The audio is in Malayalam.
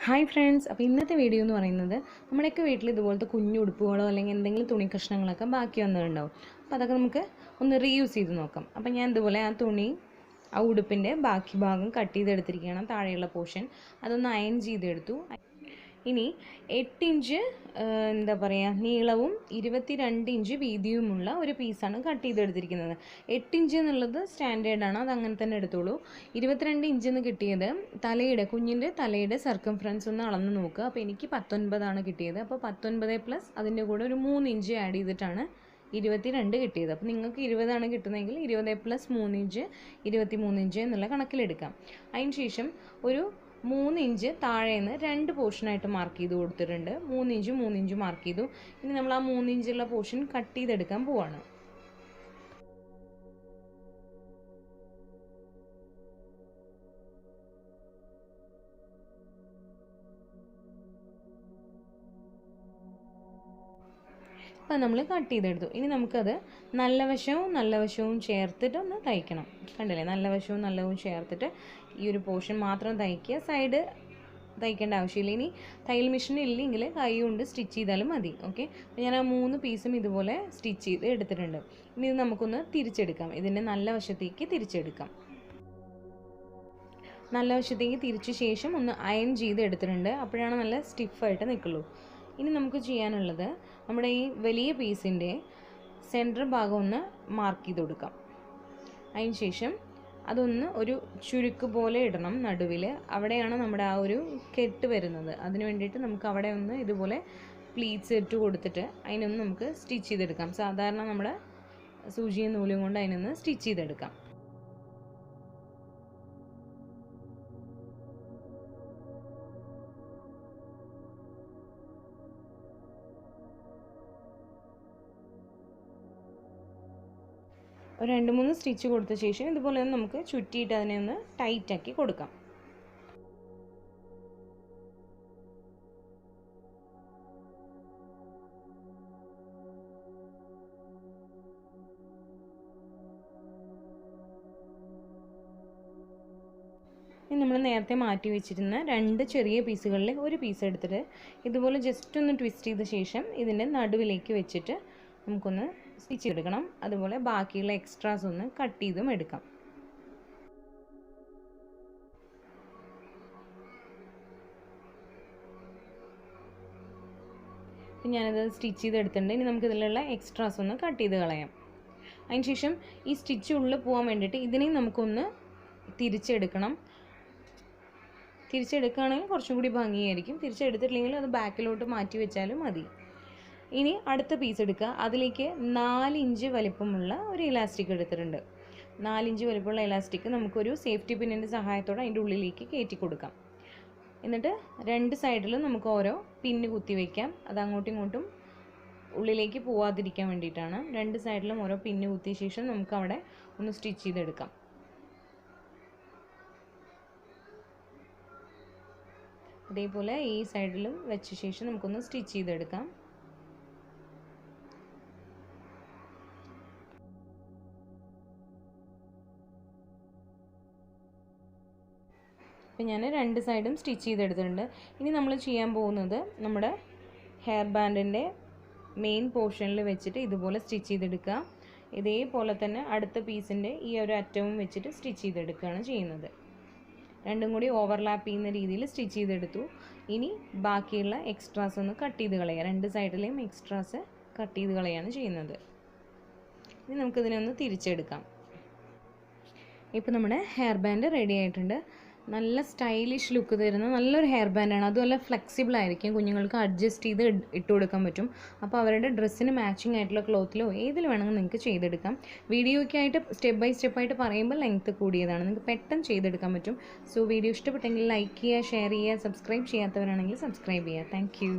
ഹായ് ഫ്രണ്ട്സ്, അപ്പോൾ ഇന്നത്തെ വീഡിയോ എന്ന് പറയുന്നത് നമ്മുടെയൊക്കെ വീട്ടിൽ ഇതുപോലത്തെ കുഞ്ഞു ഉടുപ്പുകളോ അല്ലെങ്കിൽ എന്തെങ്കിലും തുണി കഷ്ണങ്ങളൊക്കെ ബാക്കി വന്നിട്ടുണ്ടാവും. അപ്പോൾ അതൊക്കെ നമുക്ക് ഒന്ന് റീയൂസ് ചെയ്ത് നോക്കാം. അപ്പോൾ ഞാൻ ഇതുപോലെ ആ ഉടുപ്പിൻ്റെ ബാക്കി ഭാഗം കട്ട് ചെയ്തെടുത്തിരിക്കുകയാണ്. താഴെയുള്ള പോർഷൻ അതൊന്ന് അയൺ ചെയ്തെടുത്തു. ഇനി 8 ഇഞ്ച് എന്താ പറയുക നീളവും 22 ഇഞ്ച് വീതിയുമുള്ള ഒരു പീസാണ് കട്ട് ചെയ്തെടുത്തിരിക്കുന്നത്. 8 ഇഞ്ച് എന്നുള്ളത് സ്റ്റാൻഡേർഡാണ്, അത് അങ്ങനെ തന്നെ എടുത്തോളൂ. 22 ഇഞ്ചെന്ന് കിട്ടിയത് കുഞ്ഞിൻ്റെ തലയുടെ സർക്കംഫറൻസ് ഒന്ന് അളന്ന് നോക്കുക. അപ്പോൾ എനിക്ക് 19 കിട്ടിയത്. അപ്പോൾ 19 പ്ലസ് അതിൻ്റെ കൂടെ ഒരു 3 ഇഞ്ച് ആഡ് ചെയ്തിട്ടാണ് 22 കിട്ടിയത്. അപ്പോൾ നിങ്ങൾക്ക് 20 കിട്ടുന്നതെങ്കിൽ 20 പ്ലസ് 3 ഇഞ്ച് 23 ഇഞ്ച് എന്നുള്ള കണക്കിലെടുക്കാം. അതിന് ശേഷം ഒരു 3 ഇഞ്ച് താഴേന്ന് 2 പോർഷനായിട്ട് മാർക്ക് ചെയ്ത് കൊടുത്തിട്ടുണ്ട്. 3 ഇഞ്ച് മാർക്ക് ചെയ്തു. ഇനി നമ്മൾ ആ 3 ഇഞ്ചുള്ള പോർഷൻ കട്ട് ചെയ്തെടുക്കാൻ പോവാണ്. അപ്പം നമ്മൾ കട്ട് ചെയ്തെടുത്തു. ഇനി നമുക്കത് നല്ല വശവും ചേർത്തിട്ട് ഒന്ന് തയ്ക്കണം. കണ്ടില്ലേ, നല്ല വശവും ചേർത്തിട്ട് ഈ ഒരു പോർഷൻ മാത്രം തയ്ക്കുക. സൈഡ് തയ്ക്കേണ്ട ആവശ്യമില്ല. ഇനി തയ്യൽ മെഷീൻ ഇല്ലെങ്കിൽ കൈ കൊണ്ട് സ്റ്റിച്ച് ചെയ്താലും മതി. ഓക്കെ, അപ്പോൾ ഞാൻ ആ 3 പീസും ഇതുപോലെ സ്റ്റിച്ച് ചെയ്ത് എടുത്തിട്ടുണ്ട്. ഇനി ഇത് നമുക്കൊന്ന് തിരിച്ചെടുക്കാം. ഇതിൻ്റെ നല്ല വശത്തേക്ക് തിരിച്ചെടുക്കാം. നല്ല വശത്തേക്ക് തിരിച്ച ശേഷം ഒന്ന് അയൺ ചെയ്ത് എടുത്തിട്ടുണ്ട്. അപ്പോഴാണ് നല്ല സ്റ്റിഫായിട്ട് നിൽക്കുള്ളൂ. ഇനി നമുക്ക് ചെയ്യാനുള്ളത് നമ്മുടെ ഈ വലിയ പീസിൻ്റെ സെൻറ്റർ ഭാഗം ഒന്ന് മാർക്ക് ചെയ്ത് കൊടുക്കാം. അതിന് ശേഷം അതൊന്ന് ഒരു ചുരുക്ക് പോലെ ഇടണം നടുവിൽ. അവിടെയാണ് നമ്മുടെ ആ ഒരു കെട്ട് വരുന്നത്. അതിന് വേണ്ടിയിട്ട് നമുക്ക് അവിടെ ഒന്ന് ഇതുപോലെ പ്ലീറ്റ്സ് ഇട്ട് കൊടുത്തിട്ട് അതിനൊന്ന് നമുക്ക് സ്റ്റിച്ച് ചെയ്തെടുക്കാം. സാധാരണ നമ്മുടെ സൂചിയും നൂലും കൊണ്ട് അതിനൊന്ന് സ്റ്റിച്ച് ചെയ്തെടുക്കാം. ഒരു 2-3 സ്റ്റിച്ച് കൊടുത്ത ശേഷം ഇതുപോലെ നമുക്ക് ചുറ്റിയിട്ട് അതിനെ ഒന്ന് ടൈറ്റാക്കി കൊടുക്കാം. ഇനി നമ്മൾ നേരത്തെ മാറ്റി വെച്ചിരുന്ന 2 ചെറിയ പീസുകളിൽ ഒരു പീസ് എടുത്തിട്ട് ഇതുപോലെ ജസ്റ്റ് ഒന്ന് ട്വിസ്റ്റ് ചെയ്ത ശേഷം ഇതിൻ്റെ നടുവിലേക്ക് വെച്ചിട്ട് നമുക്കൊന്ന് സ്റ്റിച്ച് ചെയ്തെടുക്കണം. അതുപോലെ ബാക്കിയുള്ള എക്സ്ട്രാസ് ഒന്ന് കട്ട് ചെയ്തും എടുക്കാം. ഞാനത് സ്റ്റിച്ച് ചെയ്തെടുത്തിട്ടുണ്ട്. ഇനി നമുക്ക് ഇതിലുള്ള എക്സ്ട്രാസ് ഒന്ന് കട്ട് ചെയ്ത് കളയാം. അതിനുശേഷം ഈ സ്റ്റിച്ച് ഉള്ളിൽ പോകാൻ വേണ്ടിയിട്ട് ഇതിനെയും നമുക്കൊന്ന് തിരിച്ചെടുക്കണം. തിരിച്ചെടുക്കുകയാണെങ്കിൽ കുറച്ചും കൂടി ഭംഗിയായിരിക്കും. തിരിച്ചെടുത്തിട്ടില്ലെങ്കിൽ അത് ബാക്കിലോട്ട് മാറ്റി വെച്ചാലും മതി. ഇനി അടുത്ത പീസ് എടുക്കുക. അതിലേക്ക് 4 ഇഞ്ച് വലിപ്പമുള്ള ഒരു ഇലാസ്റ്റിക് എടുത്തിട്ടുണ്ട്. 4 ഇഞ്ച് വലിപ്പമുള്ള ഇലാസ്റ്റിക് നമുക്കൊരു സേഫ്റ്റി പിന്നിൻ്റെ സഹായത്തോടെ അതിൻ്റെ ഉള്ളിലേക്ക് കയറ്റി കൊടുക്കാം. എന്നിട്ട് 2 സൈഡിലും നമുക്ക് ഓരോ പിന്ന് കുത്തി വയ്ക്കാം. അത് അങ്ങോട്ടും ഇങ്ങോട്ടും ഉള്ളിലേക്ക് പോവാതിരിക്കാൻ വേണ്ടിയിട്ടാണ്. 2 സൈഡിലും ഓരോ പിന്ന് കുത്തിയ ശേഷം നമുക്ക് അവിടെ ഒന്ന് സ്റ്റിച്ച് ചെയ്തെടുക്കാം. അതേപോലെ ഈ സൈഡിലും വെച്ച ശേഷം നമുക്കൊന്ന് സ്റ്റിച്ച് ചെയ്തെടുക്കാം. അപ്പോൾ ഞാൻ 2 സൈഡും സ്റ്റിച്ച് ചെയ്തെടുത്തിട്ടുണ്ട്. ഇനി നമ്മൾ ചെയ്യാൻ പോകുന്നത് നമ്മുടെ ഹെയർ ബാൻഡിൻ്റെ മെയിൻ പോർഷനിൽ വെച്ചിട്ട് ഇതുപോലെ സ്റ്റിച്ച് ചെയ്തെടുക്കുക. ഇതേപോലെ തന്നെ അടുത്ത പീസിൻ്റെ ഈ ഒരു അറ്റവും വെച്ചിട്ട് സ്റ്റിച്ച് ചെയ്തെടുക്കുകയാണ് ചെയ്യുന്നത്. രണ്ടും കൂടി ഓവർലാപ്പ് ചെയ്യുന്ന രീതിയിൽ സ്റ്റിച്ച് ചെയ്തെടുത്തു. ഇനി ബാക്കിയുള്ള എക്സ്ട്രാസ് ഒന്ന് കട്ട് ചെയ്ത് കളയുക. 2 സൈഡിലെയും എക്സ്ട്രാസ് കട്ട് ചെയ്ത് കളയാണ് ചെയ്യുന്നത്. ഇനി നമുക്കിതിനെ ഒന്ന് തിരിച്ചെടുക്കാം. ഇപ്പോൾ നമ്മുടെ ഹെയർ ബാൻഡ് റെഡി ആയിട്ടുണ്ട്. നല്ല സ്റ്റൈലിഷ് ലുക്ക് തരുന്ന നല്ലൊരു ഹെയർ ബാൻഡാണ്. അതുമല്ല ഫ്ലെക്സിബിൾ ആയിരിക്കും. കുഞ്ഞുങ്ങൾക്ക് അഡ്ജസ്റ്റ് ചെയ്ത് ഇട്ട് കൊടുക്കാൻ പറ്റും. അപ്പോൾ അവരുടെ ഡ്രസ്സിന് മാച്ചിങ് ആയിട്ടുള്ള ക്ലോത്തിലോ ഏതിൽ വേണമെങ്കിൽ നിങ്ങൾക്ക് ചെയ്തെടുക്കാം. വീഡിയോയ്ക്കായിട്ട് സ്റ്റെപ്പ് ബൈ സ്റ്റെപ്പായിട്ട് പറയുമ്പോൾ ലെങ്ത്ത് കൂടിയതാണ്. നിങ്ങൾക്ക് പെട്ടെന്ന് ചെയ്തെടുക്കാൻ പറ്റും. സോ വീഡിയോ ഇഷ്ടപ്പെട്ടെങ്കിൽ ലൈക്ക് ചെയ്യുക, ഷെയർ ചെയ്യുക, സബ്സ്ക്രൈബ് ചെയ്യാത്തവരാണെങ്കിൽ സബ്സ്ക്രൈബ് ചെയ്യുക. താങ്ക്